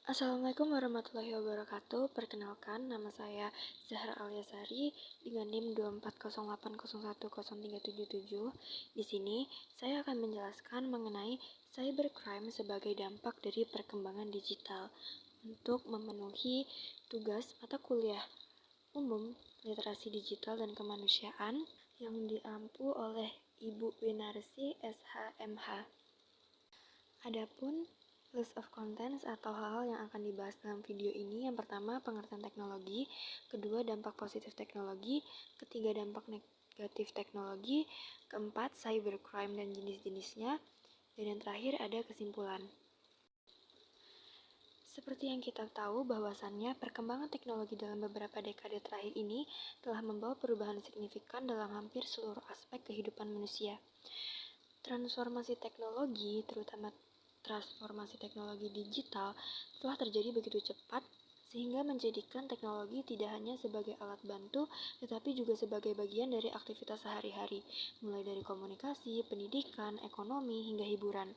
Assalamualaikum warahmatullahi wabarakatuh. Perkenalkan, nama saya Zahra Alyasari dengan NIM 24080103777. Di sini, saya akan menjelaskan mengenai cybercrime sebagai dampak dari perkembangan digital untuk memenuhi tugas mata kuliah umum literasi digital dan kemanusiaan yang diampu oleh Ibu Winarsi SHMH. Adapun list of contents atau hal-hal yang akan dibahas dalam video ini, yang pertama pengertian teknologi, kedua dampak positif teknologi, ketiga dampak negatif teknologi, keempat cybercrime dan jenis-jenisnya, dan yang terakhir ada kesimpulan. Seperti yang kita tahu bahwasannya perkembangan teknologi dalam beberapa dekade terakhir ini telah membawa perubahan signifikan dalam hampir seluruh aspek kehidupan manusia. Transformasi teknologi, terutama transformasi teknologi digital, telah terjadi begitu cepat sehingga menjadikan teknologi tidak hanya sebagai alat bantu, tetapi juga sebagai bagian dari aktivitas sehari-hari, mulai dari komunikasi, pendidikan, ekonomi, hingga hiburan.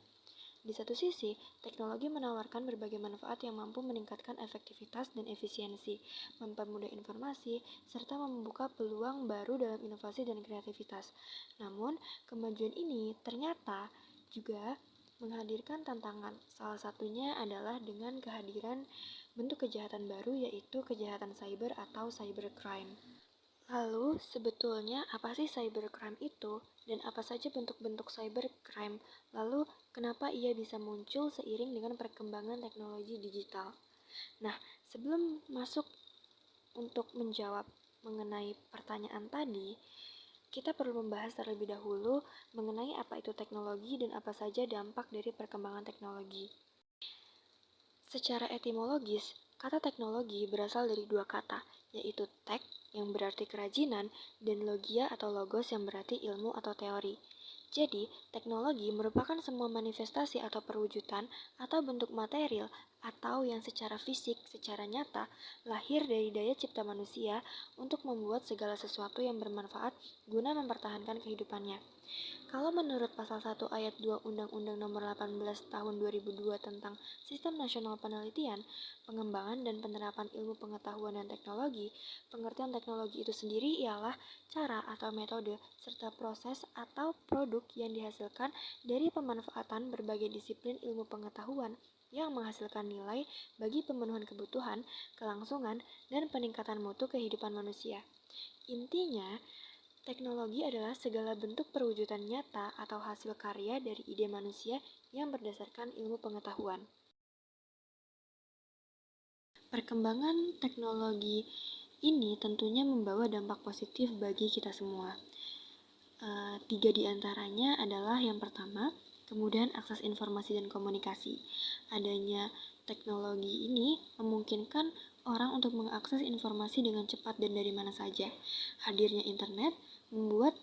Di satu sisi, teknologi menawarkan berbagai manfaat yang mampu meningkatkan efektivitas dan efisiensi, mempermudah informasi, serta membuka peluang baru dalam inovasi dan kreativitas. Namun, kemajuan ini ternyata juga menghadirkan tantangan. Salah satunya adalah dengan kehadiran bentuk kejahatan baru, yaitu kejahatan cyber atau cybercrime. Lalu, sebetulnya apa sih cybercrime itu? Dan apa saja bentuk-bentuk cybercrime? Lalu, kenapa ia bisa muncul seiring dengan perkembangan teknologi digital? Nah, sebelum masuk untuk menjawab mengenai pertanyaan tadi, kita perlu membahas terlebih dahulu mengenai apa itu teknologi dan apa saja dampak dari perkembangan teknologi. Secara etimologis, kata teknologi berasal dari dua kata, yaitu tek yang berarti kerajinan dan logia atau logos yang berarti ilmu atau teori. Jadi, teknologi merupakan semua manifestasi atau perwujudan atau bentuk material atau yang secara fisik, secara nyata, lahir dari daya cipta manusia untuk membuat segala sesuatu yang bermanfaat guna mempertahankan kehidupannya. Kalau menurut pasal 1 ayat 2 Undang-Undang Nomor 18 Tahun 2002 tentang Sistem Nasional Penelitian, Pengembangan dan Penerapan Ilmu Pengetahuan dan Teknologi, pengertian teknologi itu sendiri ialah cara atau metode serta proses atau produk yang dihasilkan dari pemanfaatan berbagai disiplin ilmu pengetahuan yang menghasilkan nilai bagi pemenuhan kebutuhan, kelangsungan, dan peningkatan mutu kehidupan manusia. Intinya, teknologi adalah segala bentuk perwujudan nyata atau hasil karya dari ide manusia yang berdasarkan ilmu pengetahuan. Perkembangan teknologi ini tentunya membawa dampak positif bagi kita semua. Tiga di antaranya adalah yang pertama, kemudahan akses informasi dan komunikasi. Adanya teknologi ini memungkinkan orang untuk mengakses informasi dengan cepat dan dari mana saja. Hadirnya internet membuat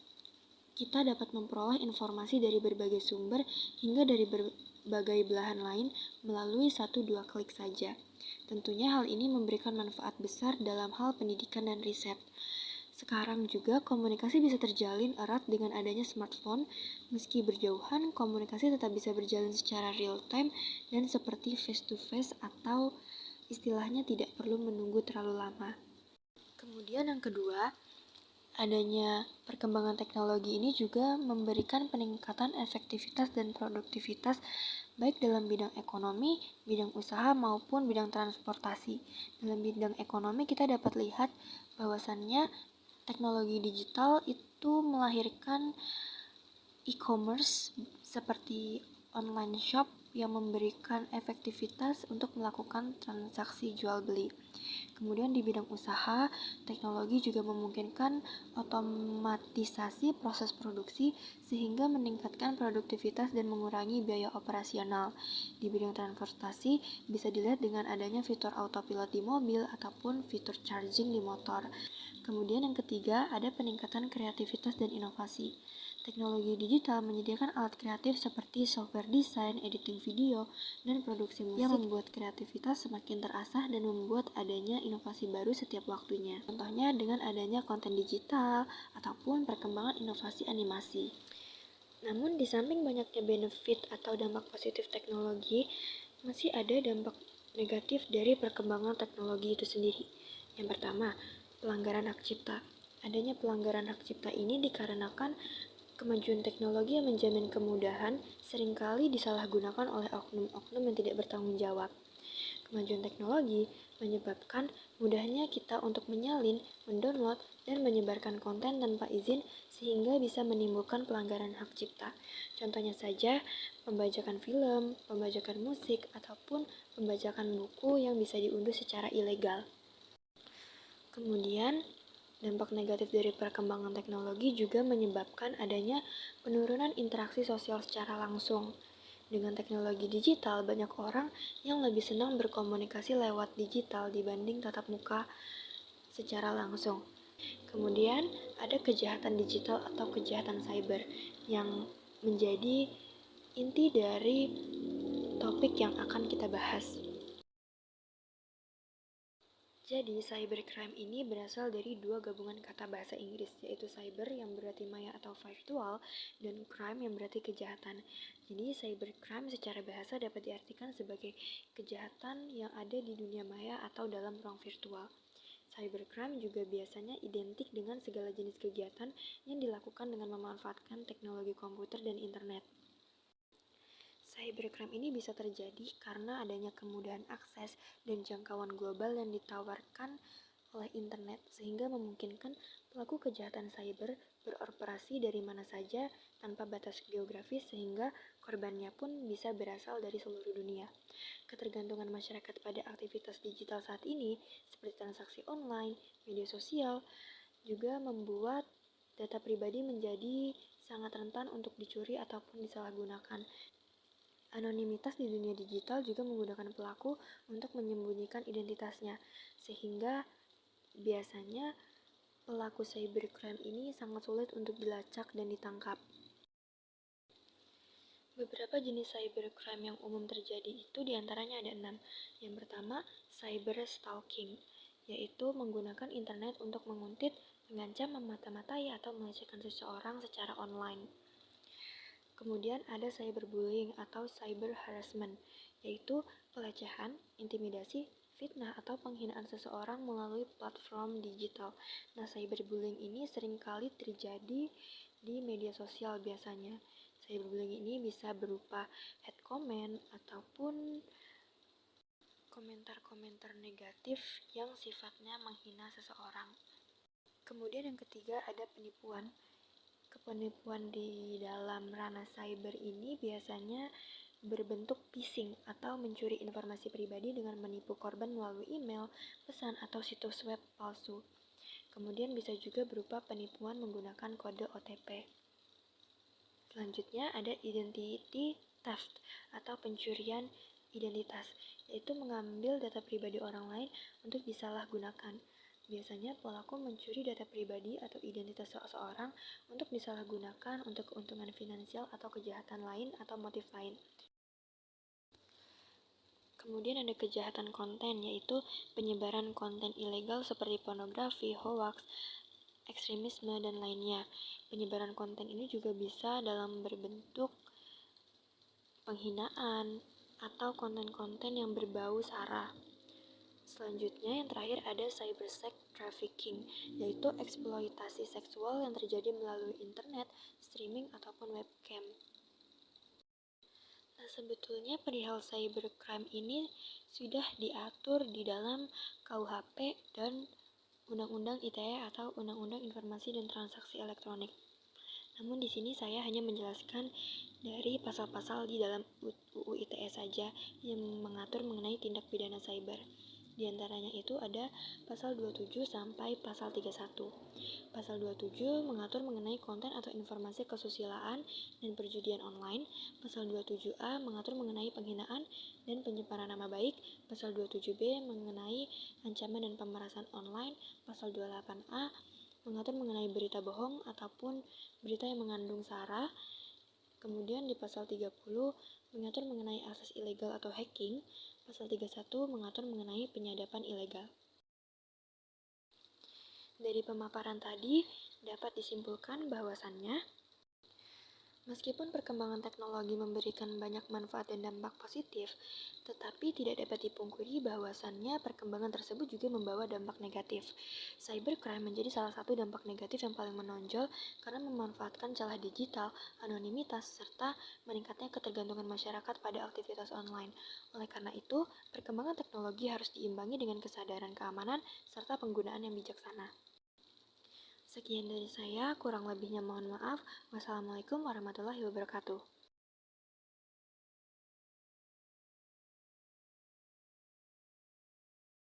kita dapat memperoleh informasi dari berbagai sumber hingga dari berbagai belahan lain melalui 1-2 klik saja. Tentunya hal ini memberikan manfaat besar dalam hal pendidikan dan riset. Sekarang juga komunikasi bisa terjalin erat dengan adanya smartphone. Meski berjauhan, komunikasi tetap bisa berjalan secara real time dan seperti face to face atau istilahnya tidak perlu menunggu terlalu lama. Kemudian yang kedua, adanya perkembangan teknologi ini juga memberikan peningkatan efektivitas dan produktivitas baik dalam bidang ekonomi, bidang usaha maupun bidang transportasi. Dalam bidang ekonomi kita dapat lihat bahwasannya teknologi digital itu melahirkan e-commerce seperti online shop yang memberikan efektivitas untuk melakukan transaksi jual beli. Kemudian di bidang usaha, teknologi juga memungkinkan otomatisasi proses produksi sehingga meningkatkan produktivitas dan mengurangi biaya operasional. Di bidang transportasi bisa dilihat dengan adanya fitur autopilot di mobil ataupun fitur charging di motor. Kemudian yang ketiga, ada peningkatan kreativitas dan inovasi. Teknologi digital menyediakan alat kreatif seperti software desain, editing video, dan produksi musik yang membuat kreativitas semakin terasah dan membuat adanya inovasi baru setiap waktunya. Contohnya dengan adanya konten digital ataupun perkembangan inovasi animasi. Namun di samping banyaknya benefit atau dampak positif teknologi, masih ada dampak negatif dari perkembangan teknologi itu sendiri. Yang pertama, pelanggaran hak cipta. Adanya pelanggaran hak cipta ini dikarenakan kemajuan teknologi yang menjamin kemudahan seringkali disalahgunakan oleh oknum-oknum yang tidak bertanggung jawab. Kemajuan teknologi menyebabkan mudahnya kita untuk menyalin, mendownload, dan menyebarkan konten tanpa izin sehingga bisa menimbulkan pelanggaran hak cipta. Contohnya saja, pembajakan film, pembajakan musik, ataupun pembajakan buku yang bisa diunduh secara ilegal. Kemudian, dampak negatif dari perkembangan teknologi juga menyebabkan adanya penurunan interaksi sosial secara langsung. Dengan teknologi digital, banyak orang yang lebih senang berkomunikasi lewat digital dibanding tatap muka secara langsung. Kemudian, ada kejahatan digital atau kejahatan cyber yang menjadi inti dari topik yang akan kita bahas. Jadi, cybercrime ini berasal dari dua gabungan kata bahasa Inggris, yaitu cyber yang berarti maya atau virtual, dan crime yang berarti kejahatan. Jadi, cybercrime secara bahasa dapat diartikan sebagai kejahatan yang ada di dunia maya atau dalam ruang virtual. Cybercrime juga biasanya identik dengan segala jenis kegiatan yang dilakukan dengan memanfaatkan teknologi komputer dan internet. Cybercrime ini bisa terjadi karena adanya kemudahan akses dan jangkauan global yang ditawarkan oleh internet sehingga memungkinkan pelaku kejahatan cyber beroperasi dari mana saja tanpa batas geografis sehingga korbannya pun bisa berasal dari seluruh dunia. Ketergantungan masyarakat pada aktivitas digital saat ini seperti transaksi online, media sosial juga membuat data pribadi menjadi sangat rentan untuk dicuri ataupun disalahgunakan. Anonimitas di dunia digital juga menggunakan pelaku untuk menyembunyikan identitasnya, sehingga biasanya pelaku cybercrime ini sangat sulit untuk dilacak dan ditangkap. Beberapa jenis cybercrime yang umum terjadi itu diantaranya ada 6. Yang pertama, cyber stalking, yaitu menggunakan internet untuk menguntit, mengancam, memata-matai, atau melecehkan seseorang secara online. Kemudian ada cyberbullying atau cyber harassment, yaitu pelecehan, intimidasi, fitnah, atau penghinaan seseorang melalui platform digital. Nah, cyberbullying ini seringkali terjadi di media sosial biasanya. Cyberbullying ini bisa berupa hate comment ataupun komentar-komentar negatif yang sifatnya menghina seseorang. Kemudian yang ketiga ada penipuan. Penipuan di dalam ranah cyber ini biasanya berbentuk phishing atau mencuri informasi pribadi dengan menipu korban melalui email, pesan, atau situs web palsu. Kemudian bisa juga berupa penipuan menggunakan kode OTP. Selanjutnya ada identity theft atau pencurian identitas, yaitu mengambil data pribadi orang lain untuk disalahgunakan. Biasanya pelaku mencuri data pribadi atau identitas seseorang untuk disalahgunakan untuk keuntungan finansial atau kejahatan lain atau motif lain. Kemudian ada kejahatan konten, yaitu penyebaran konten ilegal seperti pornografi, hoax, ekstremisme, dan lainnya. Penyebaran konten ini juga bisa dalam berbentuk penghinaan atau konten-konten yang berbau sara. Selanjutnya yang terakhir ada cybersex trafficking, yaitu eksploitasi seksual yang terjadi melalui internet, streaming, ataupun webcam. Nah, sebetulnya perihal cybercrime ini sudah diatur di dalam KUHP dan Undang-Undang ITE atau Undang-Undang Informasi dan Transaksi Elektronik. Namun di sini saya hanya menjelaskan dari pasal-pasal di dalam UU ITE saja yang mengatur mengenai tindak pidana cyber. Di antaranya itu ada pasal 27 sampai pasal 31. Pasal 27 mengatur mengenai konten atau informasi kesusilaan dan perjudian online. Pasal 27A mengatur mengenai penghinaan dan pencemaran nama baik. Pasal 27B mengenai ancaman dan pemerasan online. Pasal 28A mengatur mengenai berita bohong ataupun berita yang mengandung sara. Kemudian di pasal 30 mengatur mengenai akses ilegal atau hacking. Pasal 31 mengatur mengenai penyadapan ilegal. Dari pemaparan tadi, dapat disimpulkan bahwasannya, cybercrime adalah tindak pidana cyber yang menyasar korban, pelaku, dan Meskipun perkembangan teknologi memberikan banyak manfaat dan dampak positif, tetapi tidak dapat dipungkiri bahwasannya perkembangan tersebut juga membawa dampak negatif. Cybercrime menjadi salah satu dampak negatif yang paling menonjol karena memanfaatkan celah digital, anonimitas, serta meningkatnya ketergantungan masyarakat pada aktivitas online. Oleh karena itu, perkembangan teknologi harus diimbangi dengan kesadaran keamanan serta penggunaan yang bijaksana. Sekian dari saya, kurang lebihnya mohon maaf. Wassalamualaikum warahmatullahi wabarakatuh.